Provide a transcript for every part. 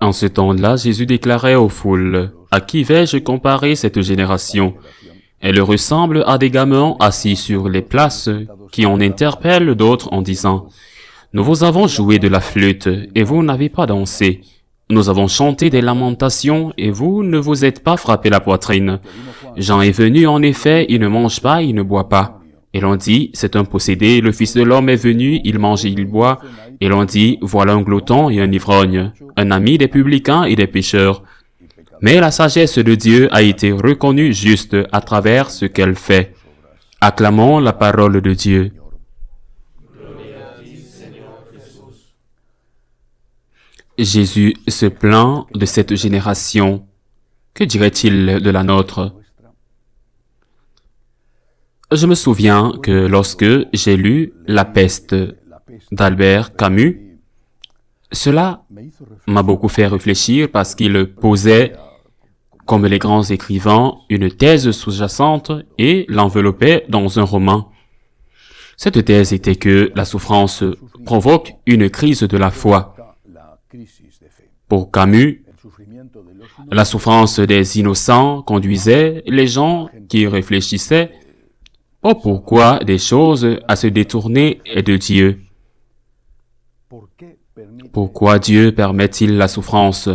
En ce temps-là, Jésus déclarait aux foules, « À qui vais-je comparer cette génération? Elle ressemble à des gamins assis sur les places qui en interpellent d'autres en disant, « Nous vous avons joué de la flûte et vous n'avez pas dansé. Nous avons chanté des lamentations et vous ne vous êtes pas frappé la poitrine. Jean est venu, en effet, il ne mange pas, il ne boit pas. Et l'on dit, c'est un possédé, le Fils de l'homme est venu, il mange et il boit. Et l'on dit, voilà un glouton et un ivrogne, un ami des publicains et des pécheurs. Mais la sagesse de Dieu a été reconnue juste à travers ce qu'elle fait. Acclamons la parole de Dieu. Jésus se plaint de cette génération. Que dirait-il de la nôtre? Je me souviens que lorsque j'ai lu La peste d'Albert Camus, cela m'a beaucoup fait réfléchir parce qu'il posait, comme les grands écrivains, une thèse sous-jacente et l'enveloppait dans un roman. Cette thèse était que la souffrance provoque une crise de la foi. Pour Camus, la souffrance des innocents conduisait les gens qui réfléchissaient au pourquoi des choses à se détourner de Dieu. Pourquoi Dieu permet-il la souffrance?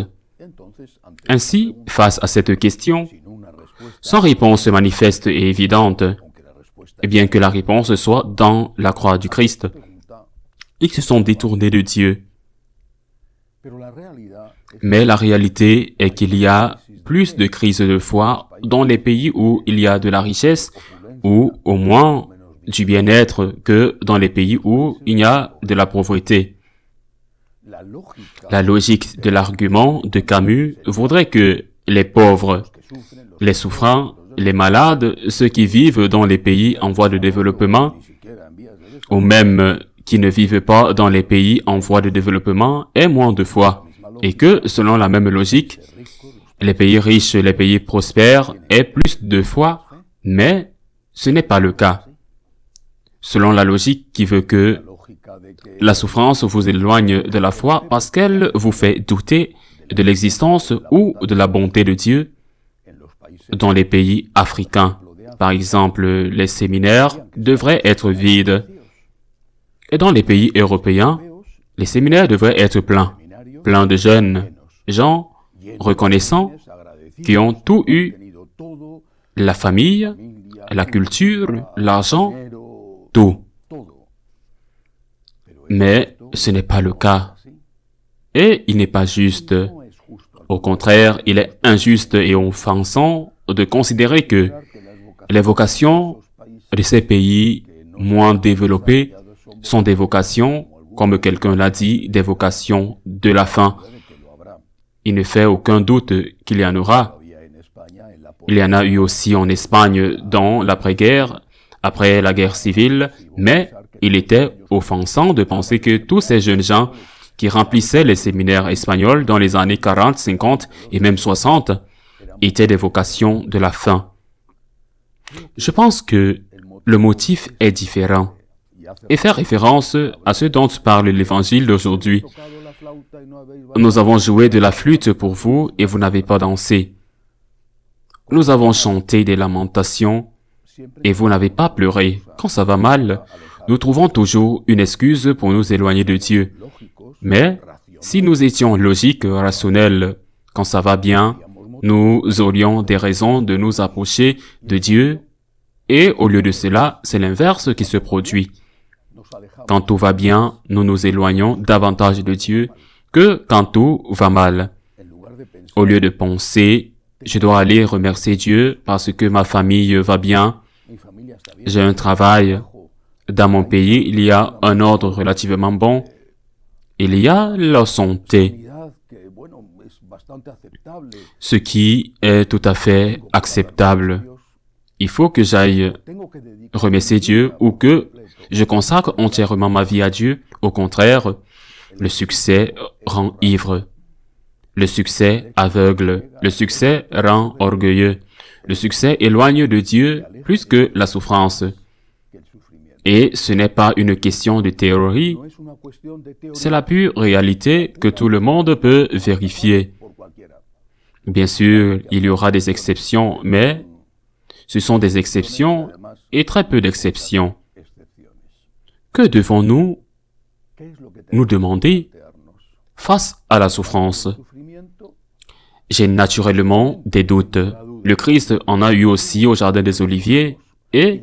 Ainsi, face à cette question, sans réponse manifeste et évidente, et bien que la réponse soit dans la croix du Christ, ils se sont détournés de Dieu. Mais la réalité est qu'il y a plus de crises de foi dans les pays où il y a de la richesse, ou au moins du bien-être, que dans les pays où il y a de la pauvreté. La logique de l'argument de Camus voudrait que les pauvres, les souffrants, les malades, ceux qui vivent dans les pays en voie de développement, ou même qui ne vivent pas dans les pays en voie de développement, aient moins de foi, et que, selon la même logique, les pays riches, les pays prospères aient plus de foi, mais ce n'est pas le cas. Selon la logique qui veut que la souffrance vous éloigne de la foi parce qu'elle vous fait douter de l'existence ou de la bonté de Dieu. Dans les pays africains, par exemple, les séminaires devraient être vides. Et dans les pays européens, les séminaires devraient être pleins de jeunes gens reconnaissants qui ont tout eu, la famille, la culture, l'argent, tout. Mais ce n'est pas le cas. Et il n'est pas juste. Au contraire, il est injuste et offensant de considérer que les vocations de ces pays moins développés sont des vocations, comme quelqu'un l'a dit, des vocations de la faim. Il ne fait aucun doute qu'il y en aura. Il y en a eu aussi en Espagne dans l'après-guerre, après la guerre civile, mais il était offensant de penser que tous ces jeunes gens qui remplissaient les séminaires espagnols dans les années 40, 50 et même 60 étaient des vocations de la faim. Je pense que le motif est différent et fait référence à ce dont parle l'évangile d'aujourd'hui. Nous avons joué de la flûte pour vous et vous n'avez pas dansé. Nous avons chanté des lamentations et vous n'avez pas pleuré. Quand ça va mal, nous trouvons toujours une excuse pour nous éloigner de Dieu. Mais si nous étions logiques, rationnels, quand ça va bien, nous aurions des raisons de nous approcher de Dieu, et au lieu de cela, c'est l'inverse qui se produit. Quand tout va bien, nous nous éloignons davantage de Dieu que quand tout va mal. Au lieu de penser, je dois aller remercier Dieu parce que ma famille va bien, j'ai un travail, dans mon pays, il y a un ordre relativement bon, il y a la santé, ce qui est tout à fait acceptable. Il faut que j'aille remercier Dieu ou que je consacre entièrement ma vie à Dieu. Au contraire, le succès rend ivre. Le succès aveugle. Le succès rend orgueilleux. Le succès éloigne de Dieu plus que la souffrance. Et ce n'est pas une question de théorie, c'est la pure réalité que tout le monde peut vérifier. Bien sûr, il y aura des exceptions, mais ce sont des exceptions et très peu d'exceptions. Que devons-nous nous demander face à la souffrance? J'ai naturellement des doutes. Le Christ en a eu aussi au Jardin des Oliviers et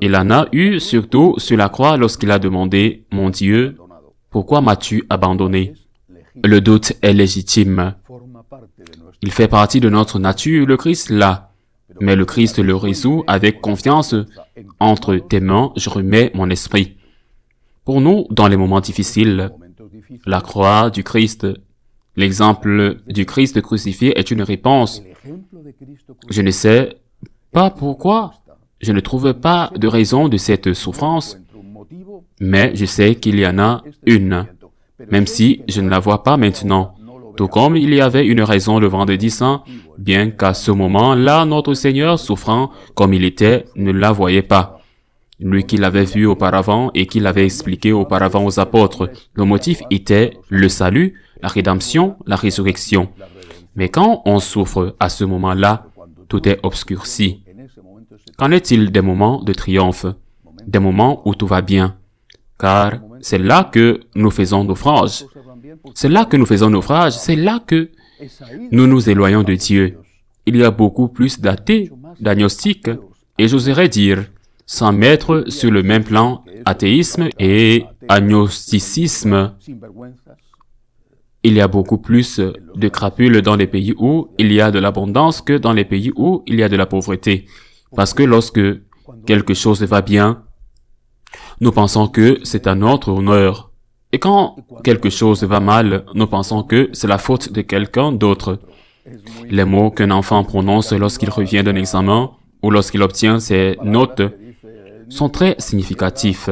il en a eu surtout sur la croix lorsqu'il a demandé « Mon Dieu, pourquoi m'as-tu abandonné ?» Le doute est légitime. Il fait partie de notre nature, le Christ l'a. Mais le Christ le résout avec confiance. Entre tes mains, je remets mon esprit. Pour nous, dans les moments difficiles, la croix du Christ, l'exemple du Christ crucifié est une réponse. Je ne sais pas pourquoi, je ne trouve pas de raison de cette souffrance, mais je sais qu'il y en a une, même si je ne la vois pas maintenant. Tout comme il y avait une raison le vendredi saint, bien qu'à ce moment-là, notre Seigneur, souffrant comme il était, ne la voyait pas. Lui qui l'avait vu auparavant et qui l'avait expliqué auparavant aux apôtres, le motif était le salut, la rédemption, la résurrection. Mais quand on souffre à ce moment-là, tout est obscurci. Qu'en est-il des moments de triomphe, des moments où tout va bien? Car c'est là que nous faisons naufrage. C'est là que nous faisons naufrage, c'est là que nous nous éloignons de Dieu. Il y a beaucoup plus d'athées, d'agnostiques, et j'oserais dire, sans mettre sur le même plan athéisme et agnosticisme, il y a beaucoup plus de crapules dans les pays où il y a de l'abondance que dans les pays où il y a de la pauvreté. Parce que lorsque quelque chose va bien, nous pensons que c'est à notre honneur. Et quand quelque chose va mal, nous pensons que c'est la faute de quelqu'un d'autre. Les mots qu'un enfant prononce lorsqu'il revient d'un examen ou lorsqu'il obtient ses notes sont très significatifs.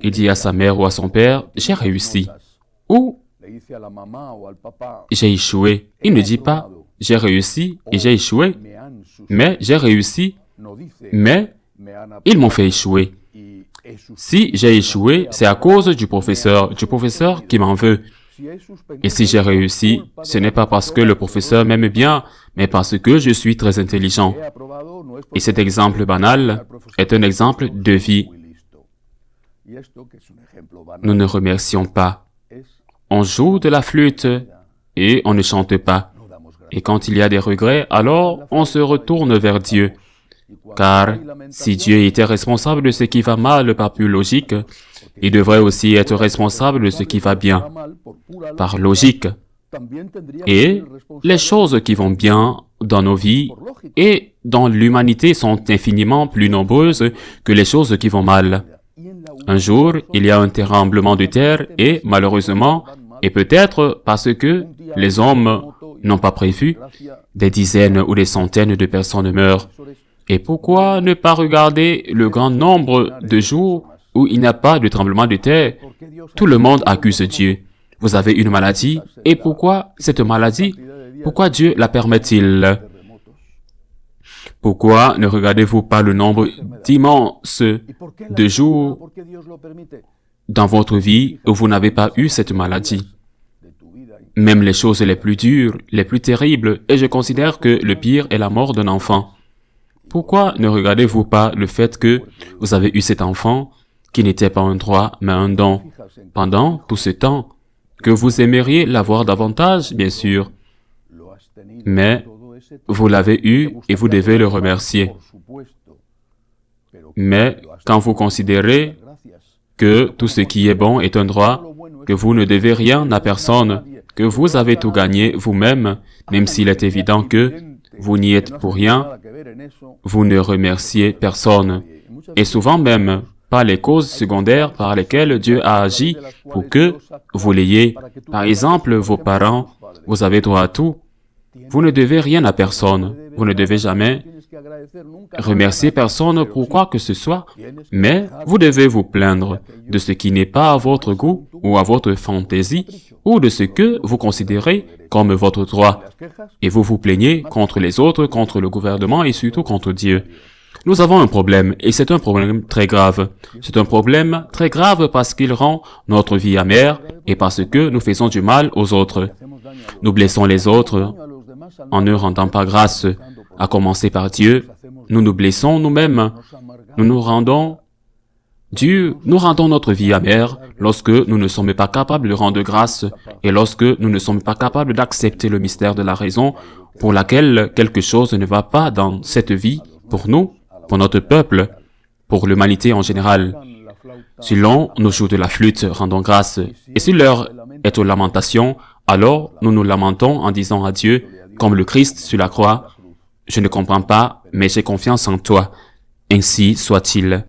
Il dit à sa mère ou à son père, « J'ai réussi » ou « J'ai échoué ». Il ne dit pas « J'ai réussi et j'ai échoué », mais « J'ai réussi, mais ils m'ont fait échouer ». Si j'ai échoué, c'est à cause du professeur qui m'en veut. Et si j'ai réussi, ce n'est pas parce que le professeur m'aime bien, mais parce que je suis très intelligent. Et cet exemple banal est un exemple de vie. Nous ne remercions pas. On joue de la flûte et on ne chante pas. Et quand il y a des regrets, alors on se retourne vers Dieu. Car si Dieu était responsable de ce qui va mal par pure logique, il devrait aussi être responsable de ce qui va bien par logique. Et les choses qui vont bien dans nos vies et dans l'humanité sont infiniment plus nombreuses que les choses qui vont mal. Un jour, il y a un tremblement de terre et malheureusement, et peut-être parce que les hommes n'ont pas prévu, des dizaines ou des centaines de personnes meurent. Et pourquoi ne pas regarder le grand nombre de jours où il n'y a pas de tremblement de terre? Tout le monde accuse Dieu. Vous avez une maladie, et pourquoi cette maladie? Pourquoi Dieu la permet-il? Pourquoi ne regardez-vous pas le nombre immense de jours dans votre vie où vous n'avez pas eu cette maladie? Même les choses les plus dures, les plus terribles, et je considère que le pire est la mort d'un enfant. Pourquoi ne regardez-vous pas le fait que vous avez eu cet enfant qui n'était pas un droit, mais un don, pendant tout ce temps, que vous aimeriez l'avoir davantage, bien sûr, mais vous l'avez eu et vous devez le remercier. Mais quand vous considérez que tout ce qui est bon est un droit, que vous ne devez rien à personne, que vous avez tout gagné vous-même, même s'il est évident que vous n'y êtes pour rien, vous ne remerciez personne. Et souvent même, pas les causes secondaires par lesquelles Dieu a agi pour que vous l'ayez. Par exemple, vos parents, vous avez droit à tout. Vous ne devez rien à personne. Vous ne devez jamais remercier personne pour quoi que ce soit, mais vous devez vous plaindre de ce qui n'est pas à votre goût ou à votre fantaisie, ou de ce que vous considérez comme votre droit. Et vous vous plaignez contre les autres, contre le gouvernement et surtout contre Dieu. Nous avons un problème, et c'est un problème très grave. C'est un problème très grave parce qu'il rend notre vie amère et parce que nous faisons du mal aux autres. Nous blessons les autres en ne rendant pas grâce, à commencer par Dieu. Nous nous blessons nous-mêmes. Nous rendons notre vie amère lorsque nous ne sommes pas capables de rendre grâce et lorsque nous ne sommes pas capables d'accepter le mystère de la raison pour laquelle quelque chose ne va pas dans cette vie pour nous, pour notre peuple, pour l'humanité en général. Si l'on nous joue de la flûte, rendons grâce. Et si l'heure est aux lamentations, alors nous nous lamentons en disant à Dieu, comme le Christ sur la croix, « Je ne comprends pas, mais j'ai confiance en toi. Ainsi soit-il. »